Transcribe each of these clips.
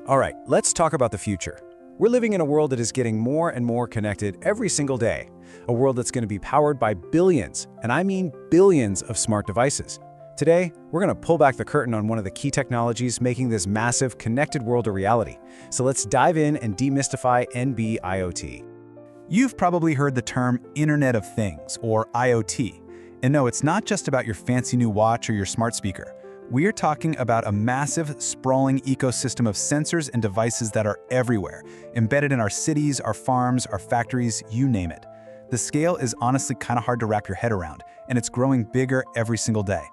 All right, let's talk about the future. We're living in a world that is getting more and more connected every single day. A world that's going to be powered by billions, and I mean billions of smart devices. Today, we're going to pull back the curtain on one of the key technologies making this massive connected world a reality. So let's dive in and demystify NB-IoT. You've probably heard the term Internet of Things, or IoT. And no, it's not just about your fancy new watch or your smart speaker. We are talking about a massive, sprawling ecosystem of sensors and devices that are everywhere, embedded in our cities, our farms, our factories, you name it. The scale is honestly kind of hard to wrap your head around, and it's growing bigger every single day.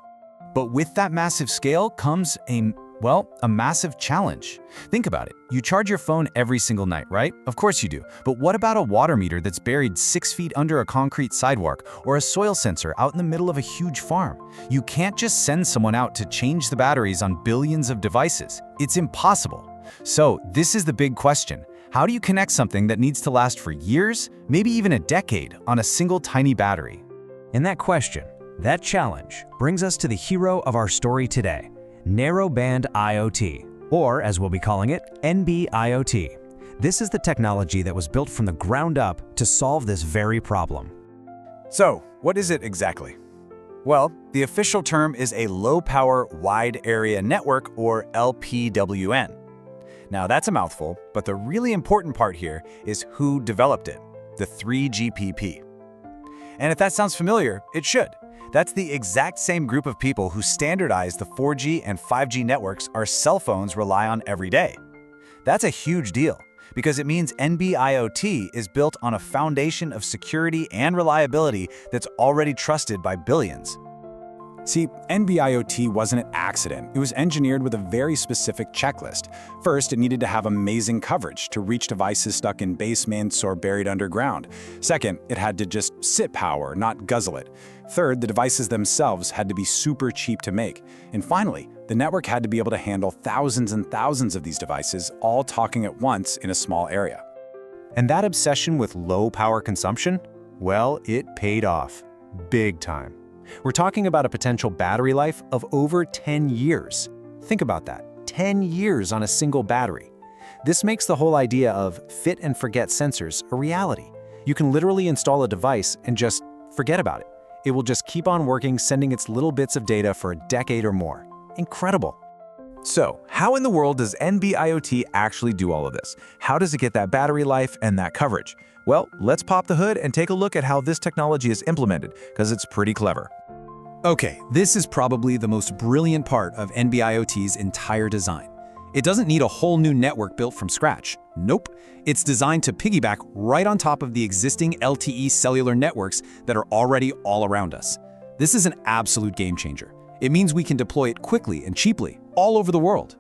But with that massive scale comes a massive challenge. Think about it. You charge your phone every single night, right? Of course you do. But what about a water meter that's buried 6 feet under a concrete sidewalk, or a soil sensor out in the middle of a huge farm? You can't just send someone out to change the batteries on billions of devices. It's impossible. So this is the big question. How do you connect something that needs to last for years, maybe even a decade, on a single tiny battery? And that question, that challenge, brings us to the hero of our story today. Narrowband IoT, or as we'll be calling it, NB-IoT. This is the technology that was built from the ground up to solve this very problem. So, what is it exactly? Well, the official term is a low-power wide area network, or LPWAN. Now that's a mouthful, but the really important part here is who developed it, the 3GPP. And if that sounds familiar, it should. That's the exact same group of people who standardized the 4G and 5G networks our cell phones rely on every day. That's a huge deal, because it means NB-IoT is built on a foundation of security and reliability that's already trusted by billions. See, NB-IoT wasn't an accident. It was engineered with a very specific checklist. First, it needed to have amazing coverage to reach devices stuck in basements or buried underground. Second, it had to just sit power, not guzzle it. Third, the devices themselves had to be super cheap to make. And finally, the network had to be able to handle thousands and thousands of these devices, all talking at once in a small area. And that obsession with low power consumption? Well, it paid off. Big time. We're talking about a potential battery life of over 10 years. Think about that, 10 years on a single battery. This makes the whole idea of fit and forget sensors a reality. You can literally install a device and just forget about it. It will just keep on working, sending its little bits of data for a decade or more. Incredible. So, how in the world does NB-IoT actually do all of this? How does it get that battery life and that coverage? Well, let's pop the hood and take a look at how this technology is implemented, because it's pretty clever. Okay, this is probably the most brilliant part of NB-IoT's entire design. It doesn't need a whole new network built from scratch. Nope. It's designed to piggyback right on top of the existing LTE cellular networks that are already all around us. This is an absolute game changer. It means we can deploy it quickly and cheaply all over the world.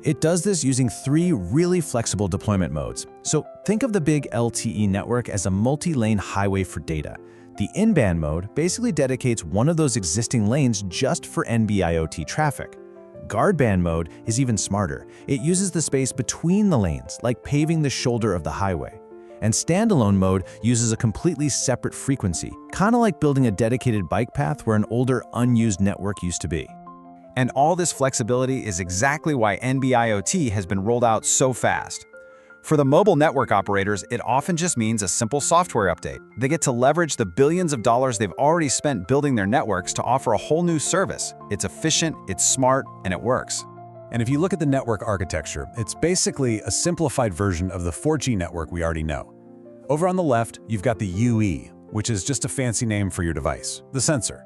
It does this using 3 really flexible deployment modes. So think of the big LTE network as a multi-lane highway for data. The in-band mode basically dedicates one of those existing lanes just for NB-IoT traffic. Guard-band mode is even smarter. It uses the space between the lanes, like paving the shoulder of the highway. And standalone mode uses a completely separate frequency, kind of like building a dedicated bike path where an older, unused network used to be. And all this flexibility is exactly why NB-IoT has been rolled out so fast. For the mobile network operators, it often just means a simple software update. They get to leverage the billions of dollars they've already spent building their networks to offer a whole new service. It's efficient, it's smart, and it works. And if you look at the network architecture, it's basically a simplified version of the 4G network we already know. Over on the left, you've got the UE, which is just a fancy name for your device, the sensor.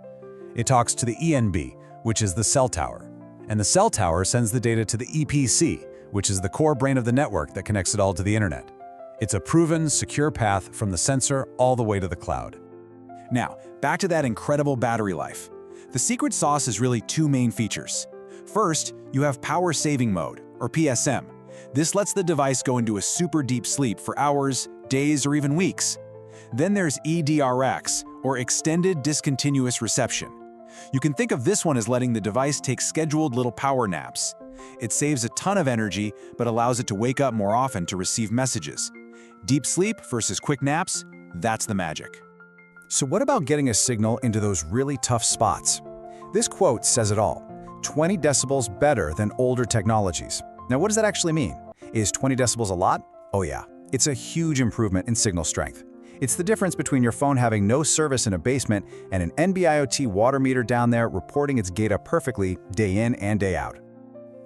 It talks to the ENB, which is the cell tower. And the cell tower sends the data to the EPC, which is the core brain of the network that connects it all to the internet. It's a proven, secure path from the sensor all the way to the cloud. Now, back to that incredible battery life. The secret sauce is really 2 main features. First, you have power saving mode, or PSM. This lets the device go into a super deep sleep for hours, days, or even weeks. Then there's EDRX, or extended discontinuous reception. You can think of this one as letting the device take scheduled little power naps. It saves a ton of energy, but allows it to wake up more often to receive messages. Deep sleep versus quick naps, that's the magic. So what about getting a signal into those really tough spots? This quote says it all. 20 decibels better than older technologies. Now, what does that actually mean? Is 20 decibels a lot? Oh yeah, it's a huge improvement in signal strength. It's the difference between your phone having no service in a basement and an NB-IoT water meter down there reporting its data perfectly day in and day out.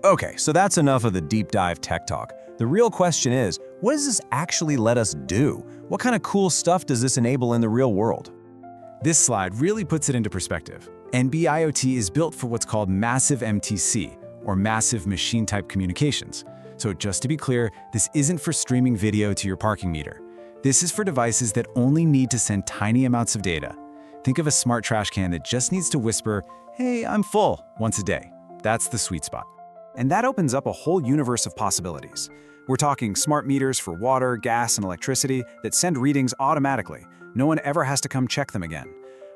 Okay, so that's enough of the deep dive tech talk. The real question is, what does this actually let us do? What kind of cool stuff does this enable in the real world? This slide really puts it into perspective. NB-IoT is built for what's called massive MTC, or massive machine-type communications. So just to be clear, this isn't for streaming video to your parking meter. This is for devices that only need to send tiny amounts of data. Think of a smart trash can that just needs to whisper, "Hey, I'm full," once a day. That's the sweet spot. And that opens up a whole universe of possibilities. We're talking smart meters for water, gas, and electricity that send readings automatically. No one ever has to come check them again.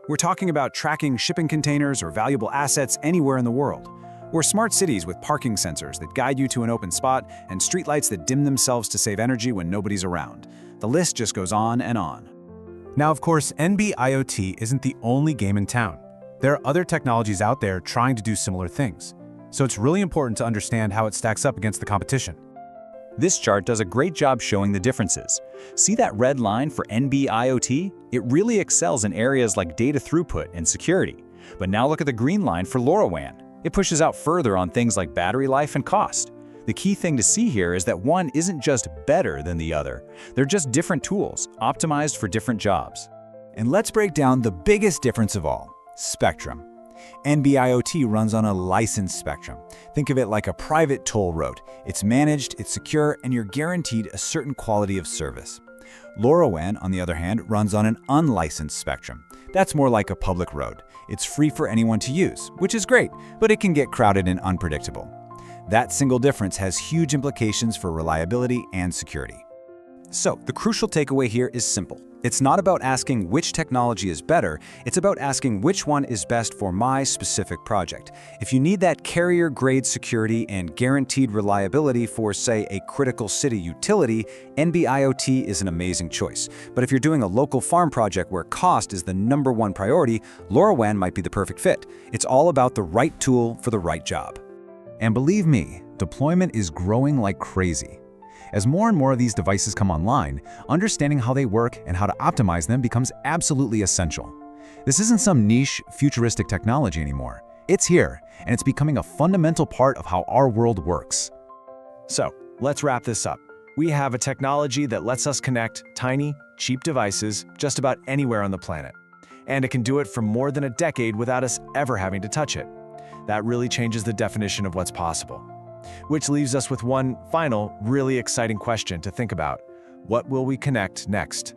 We're talking about tracking shipping containers or valuable assets anywhere in the world. Or smart cities with parking sensors that guide you to an open spot and streetlights that dim themselves to save energy when nobody's around. The list just goes on and on. Now, of course, NB-IoT isn't the only game in town. There are other technologies out there trying to do similar things. So it's really important to understand how it stacks up against the competition. This chart does a great job showing the differences. See that red line for NB-IoT? It really excels in areas like data throughput and security. But now look at the green line for LoRaWAN. It pushes out further on things like battery life and cost. The key thing to see here is that one isn't just better than the other. They're just different tools, optimized for different jobs. And let's break down the biggest difference of all, spectrum. NB-IoT runs on a licensed spectrum. Think of it like a private toll road. It's managed, it's secure, and you're guaranteed a certain quality of service. LoRaWAN, on the other hand, runs on an unlicensed spectrum. That's more like a public road. It's free for anyone to use, which is great, but it can get crowded and unpredictable. That single difference has huge implications for reliability and security. So, the crucial takeaway here is simple. It's not about asking which technology is better, it's about asking which one is best for my specific project. If you need that carrier-grade security and guaranteed reliability for, say, a critical city utility, NB-IoT is an amazing choice. But if you're doing a local farm project where cost is the #1 priority, LoRaWAN might be the perfect fit. It's all about the right tool for the right job. And believe me, deployment is growing like crazy. As more and more of these devices come online, understanding how they work and how to optimize them becomes absolutely essential. This isn't some niche, futuristic technology anymore. It's here, and it's becoming a fundamental part of how our world works. So, let's wrap this up. We have a technology that lets us connect tiny, cheap devices just about anywhere on the planet. And it can do it for more than a decade without us ever having to touch it. That really changes the definition of what's possible. Which leaves us with one final, really exciting question to think about. What will we connect next?